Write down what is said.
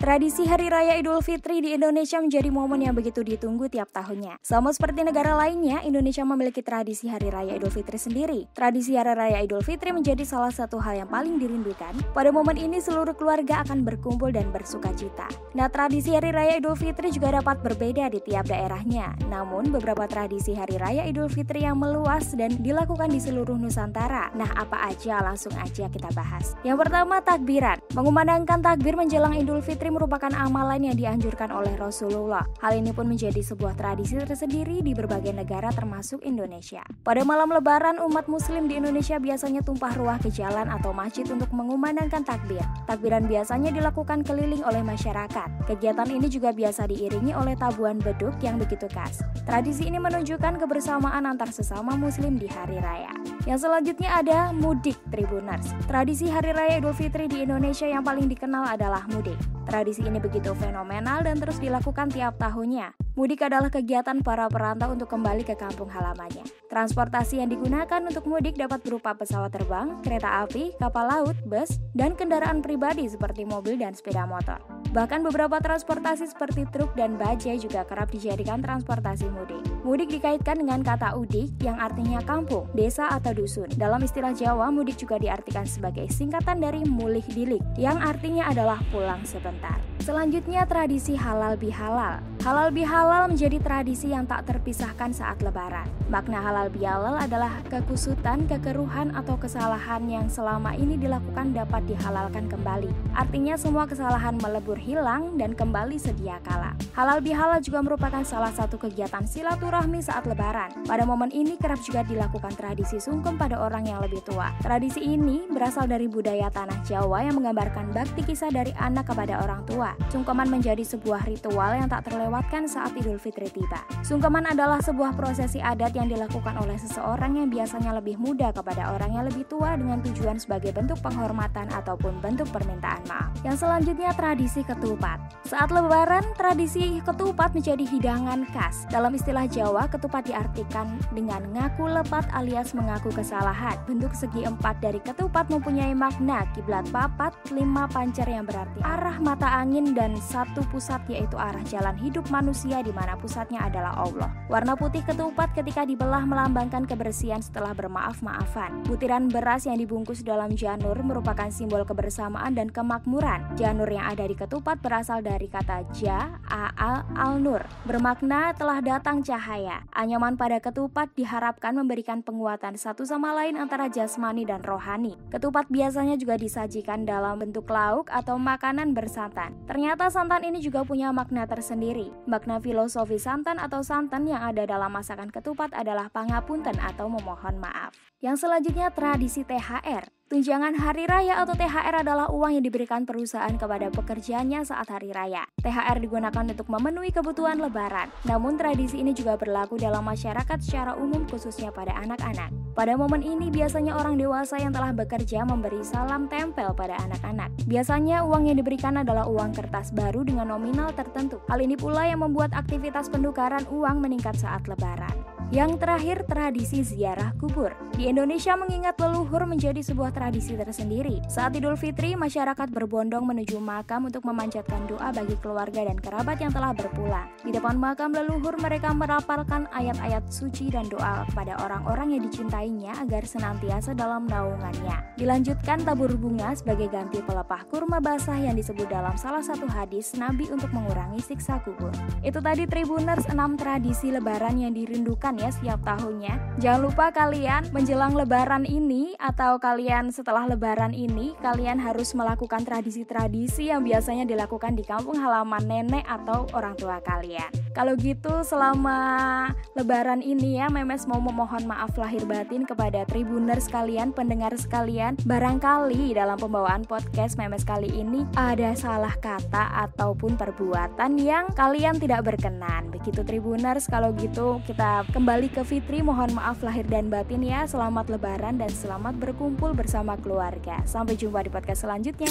Tradisi Hari Raya Idul Fitri di Indonesia menjadi momen yang begitu ditunggu tiap tahunnya. Sama seperti negara lainnya, Indonesia memiliki tradisi Hari Raya Idul Fitri sendiri. Tradisi Hari Raya Idul Fitri menjadi salah satu hal yang paling dirindukan. Pada momen ini seluruh keluarga akan berkumpul dan bersukacita. Nah, tradisi Hari Raya Idul Fitri juga dapat berbeda di tiap daerahnya. Namun, beberapa tradisi Hari Raya Idul Fitri yang meluas dan dilakukan di seluruh Nusantara. Nah, apa aja? Langsung aja kita bahas. Yang pertama, takbiran. Mengumandangkan takbir menjelang Idul Fitri merupakan amalan yang dianjurkan oleh Rasulullah. Hal ini pun menjadi sebuah tradisi tersendiri di berbagai negara termasuk Indonesia. Pada malam Lebaran, umat Muslim di Indonesia biasanya tumpah ruah ke jalan atau masjid untuk mengumandangkan takbir. Takbiran biasanya dilakukan keliling oleh masyarakat. Kegiatan ini juga biasa diiringi oleh tabuhan beduk yang begitu khas. Tradisi ini menunjukkan kebersamaan antar sesama Muslim di hari raya. Yang selanjutnya ada mudik Tribuners. Tradisi Hari Raya Idul Fitri di Indonesia yang paling dikenal adalah mudik. Tradisi ini begitu fenomenal dan terus dilakukan tiap tahunnya. Mudik adalah kegiatan para perantau untuk kembali ke kampung halamannya. Transportasi yang digunakan untuk mudik dapat berupa pesawat terbang, kereta api, kapal laut, bus, dan kendaraan pribadi seperti mobil dan sepeda motor. Bahkan beberapa transportasi seperti truk dan bajai juga kerap dijadikan transportasi mudik. Mudik dikaitkan dengan kata udik yang artinya kampung, desa atau dusun. Dalam istilah Jawa, mudik juga diartikan sebagai singkatan dari mulih dilik, yang artinya adalah pulang sebentar. Selanjutnya, tradisi halal bihalal. Halal bihalal menjadi tradisi yang tak terpisahkan saat lebaran. Makna halal bihalal adalah kekusutan, kekeruhan, atau kesalahan yang selama ini dilakukan dapat dihalalkan kembali. Artinya semua kesalahan melebur hilang dan kembali sedia kala. Halal bihalal juga merupakan salah satu kegiatan silaturahmi saat lebaran. Pada momen ini kerap juga dilakukan tradisi sungkem pada orang yang lebih tua. Tradisi ini berasal dari budaya tanah Jawa yang menggambarkan bakti kisah dari anak kepada orang tua. Sungkeman menjadi sebuah ritual yang tak terlewatkan saat Idul Fitri tiba. Sungkeman adalah sebuah prosesi adat yang dilakukan oleh seseorang yang biasanya lebih muda kepada orang yang lebih tua dengan tujuan sebagai bentuk penghormatan ataupun bentuk permintaan maaf. Yang selanjutnya, tradisi ketupat. Saat lebaran, tradisi ketupat menjadi hidangan khas. Dalam istilah Jawa, ketupat diartikan dengan ngaku lepat alias mengaku kesalahan. Bentuk segi empat dari ketupat mempunyai makna kiblat papat, 5 pancar yang berarti arah mata angin dan satu pusat yaitu arah jalan hidup manusia di mana pusatnya adalah Allah. Warna putih ketupat ketika dibelah melambangkan kebersihan setelah bermaaf-maafan. Butiran beras yang dibungkus dalam janur merupakan simbol kebersamaan dan kemakmuran. Janur yang ada di ketupat berasal dari kata ja, al, al-nur, bermakna telah datang cahaya. Anyaman pada ketupat diharapkan memberikan penguatan satu sama lain antara jasmani dan rohani. Ketupat biasanya juga disajikan dalam bentuk lauk atau makanan bersantan. Ternyata santan ini juga punya makna tersendiri. Makna filosofi santan atau santan yang ada dalam masakan ketupat adalah pangapunten atau memohon maaf. Yang selanjutnya, tradisi THR. Tunjangan hari raya atau THR adalah uang yang diberikan perusahaan kepada pekerjanya saat hari raya. THR digunakan untuk memenuhi kebutuhan lebaran. Namun tradisi ini juga berlaku dalam masyarakat secara umum khususnya pada anak-anak. Pada momen ini biasanya orang dewasa yang telah bekerja memberi salam tempel pada anak-anak. Biasanya uang yang diberikan adalah uang kertas baru dengan nominal tertentu. Hal ini pula yang membuat aktivitas penukaran uang meningkat saat lebaran. Yang terakhir, tradisi ziarah kubur. Di Indonesia, mengingat leluhur menjadi sebuah tradisi tersendiri. Saat Idul Fitri, masyarakat berbondong menuju makam untuk memanjatkan doa bagi keluarga dan kerabat yang telah berpulang. Di depan makam leluhur, mereka merapalkan ayat-ayat suci dan doa kepada orang-orang yang dicintainya agar senantiasa dalam naungannya. Dilanjutkan tabur bunga sebagai ganti pelepah kurma basah yang disebut dalam salah satu hadis Nabi untuk mengurangi siksa kubur. Itu tadi Tribuners 6 tradisi lebaran yang dirindukan ya setiap tahunnya. Jangan lupa kalian menjelang lebaran ini atau kalian setelah lebaran ini, kalian harus melakukan tradisi-tradisi yang biasanya dilakukan di kampung halaman nenek atau orang tua kalian. Kalau gitu selama lebaran ini ya, Memes mau memohon maaf lahir batin kepada Tribuners sekalian, pendengar sekalian. Barangkali dalam pembawaan podcast Memes kali ini ada salah kata ataupun perbuatan yang kalian tidak berkenan. Begitu Tribuners, kalau gitu kita kembali ke Fitri, mohon maaf lahir dan batin ya. Selamat lebaran dan selamat berkumpul bersama keluarga. Sampai jumpa di podcast selanjutnya.